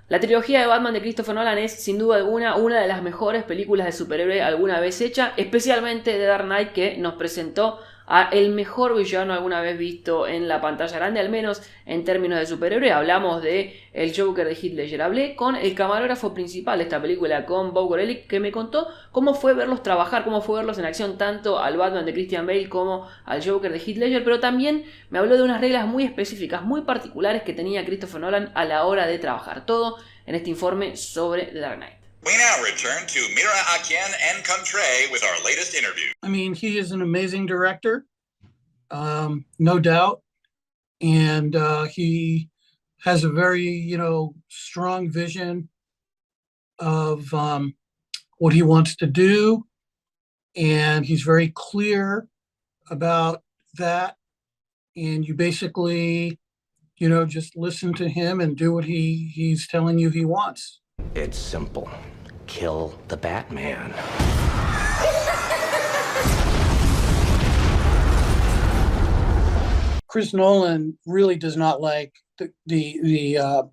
La trilogía de Batman de Christopher Nolan es, sin duda alguna, una de las mejores películas de superhéroe alguna vez hecha, especialmente de Dark Knight, que nos presentó a el mejor villano alguna vez visto en la pantalla grande, al menos en términos de superhéroe. Hablamos de el Joker de Heath Ledger. Hablé con el camarógrafo principal de esta película, con Gorelick, que me contó cómo fue verlos trabajar, cómo fue verlos en acción, tanto al Batman de Christian Bale como al Joker de Heath Ledger, pero también me habló de unas reglas muy específicas, muy particulares que tenía Christopher Nolan a la hora de trabajar. Todo en este informe sobre The Dark Knight. We now return to Mira Akien and Contre with our latest interview. I mean, he is an amazing director, no doubt. And he has a very, strong vision of what he wants to do. And he's very clear about that. And you basically, just listen to him and do what he's telling you he wants. It's simple. Kill the Batman. Chris Nolan really does not like the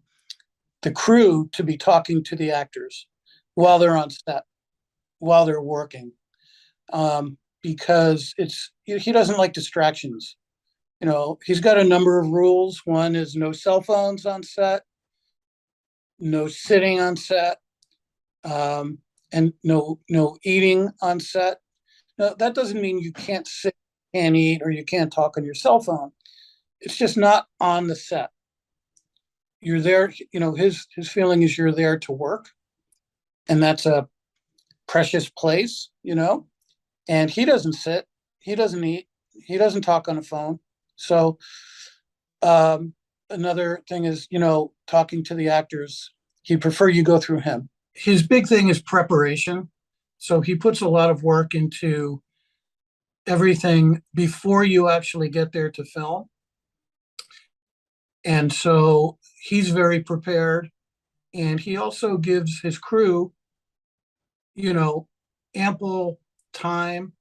crew to be talking to the actors while they're on set, while they're working, because he doesn't like distractions. He's got a number of rules. One is no cell phones on set, no sitting on set, and no eating on set. Now, that doesn't mean you can't sit, can't eat, or you can't talk on your cell phone. It's just not on the set. You're there, his feeling is you're there to work, and that's a precious place, and he doesn't sit, he doesn't eat, he doesn't talk on the phone. So another thing is, talking to the actors, he'd prefer you go through him. His big thing is preparation. So he puts a lot of work into everything before you actually get there to film. And so he's very prepared. And he also gives his crew, ample time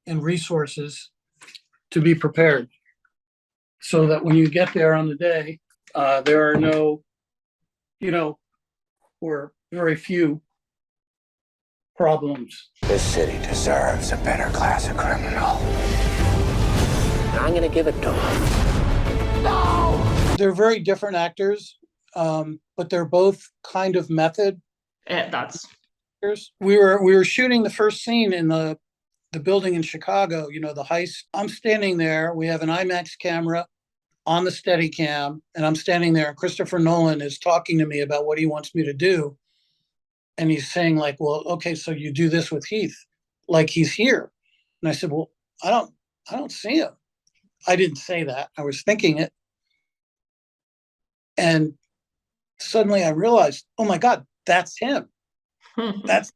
and resources to be prepared, so that when you get there on the day, there are no, or very few problems. This city deserves a better class of criminal. I'm gonna give it to him. No! They're very different actors, but they're both kind of method. That's We were shooting the first scene in the building in Chicago, the heist. I'm standing there. We have an IMAX camera on the Steadicam, and I'm standing there. Christopher Nolan is talking to me about what he wants me to do. And he's saying, like, well, okay, so you do this with Heath, like he's here. And I said, well, I don't see him. I didn't say that. I was thinking it. And suddenly I realized, oh my God, that's him. That's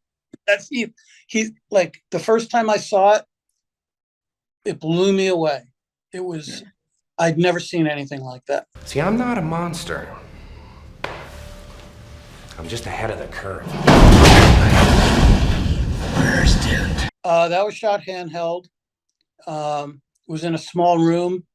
Heath. He's like, the first time I saw it, it blew me away. It was, I'd never seen anything like that. See, I'm not a monster. I'm just ahead of the curve. Where's it? That was shot handheld. It was in a small room.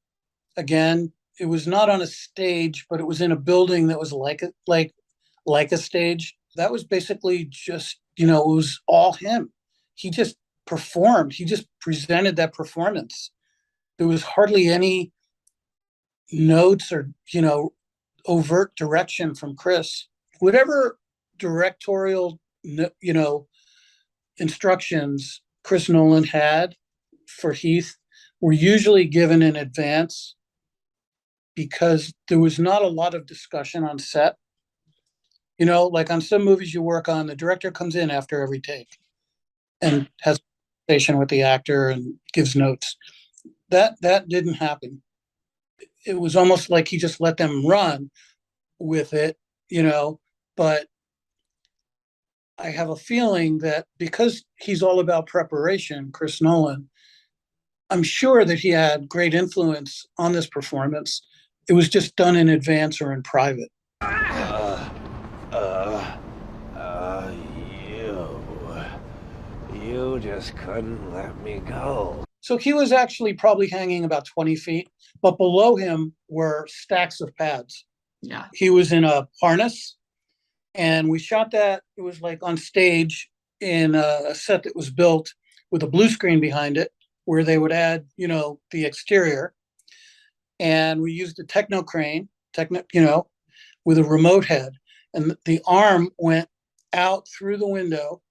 Again, it was not on a stage, but it was in a building that was like a stage. That was basically just, it was all him. He just performed. He just presented that performance. There was hardly any notes or, overt direction from Chris. Whatever directorial, instructions Chris Nolan had for Heath were usually given in advance, because there was not a lot of discussion on set. Like on some movies you work on, the director comes in after every take and has a conversation with the actor and gives notes. That didn't happen. It was almost like he just let them run with it, but I have a feeling that because he's all about preparation, Chris Nolan, I'm sure that he had great influence on this performance. It was just done in advance or in private. You just couldn't let me go. So he was actually probably hanging about 20 feet, but below him were stacks of pads. yeah. He was in a harness, And we shot that. It was like on stage in a set that was built with a blue screen behind it, where they would add, the exterior. And we used a techno crane, with a remote head. And the arm went out through the window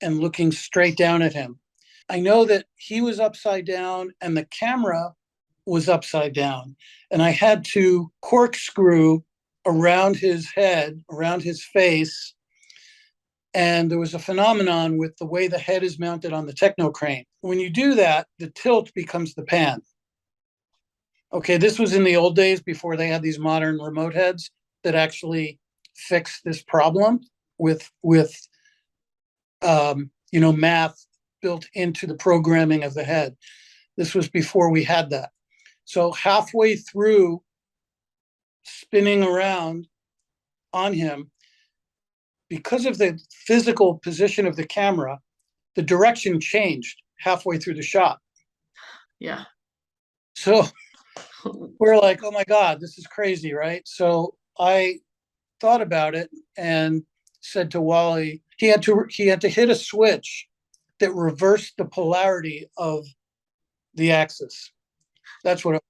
and looking straight down at him. I know that he was upside down and the camera was upside down. And I had to corkscrew around his head, around his face. And there was a phenomenon with the way the head is mounted on the techno crane. When you do that, the tilt becomes the pan. Okay, this was in the old days before they had these modern remote heads that actually fixed this problem with math built into the programming of the head. This was before we had that. So halfway through spinning around on him, because of the physical position of the camera, the direction changed halfway through the shot. Yeah. So we're like, oh my God, this is crazy, right? So I thought about it and said to Wally, he had to hit a switch that reversed the polarity of the axis. That's what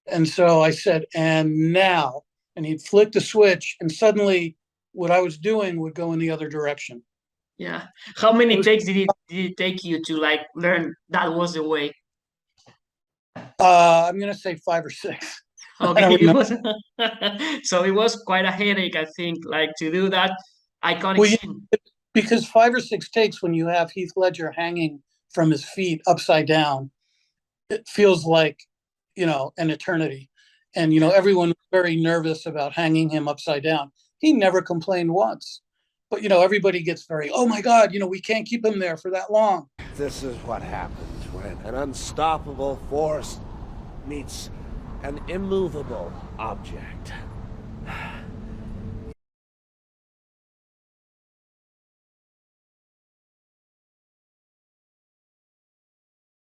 and so I said, and now, and he'd flick the switch, and suddenly what I was doing would go in the other direction. Yeah. How many takes did it take you to learn that was the way? I'm gonna say 5 or 6. Okay. So it was quite a headache, I think, to do that iconic scene. Because 5 or 6 takes, when you have Heath Ledger hanging from his feet upside down, it feels like, an eternity. And, everyone was very nervous about hanging him upside down. He never complained once. But, everybody gets very, oh my God, we can't keep him there for that long. This is what happens when an unstoppable force meets an immovable object.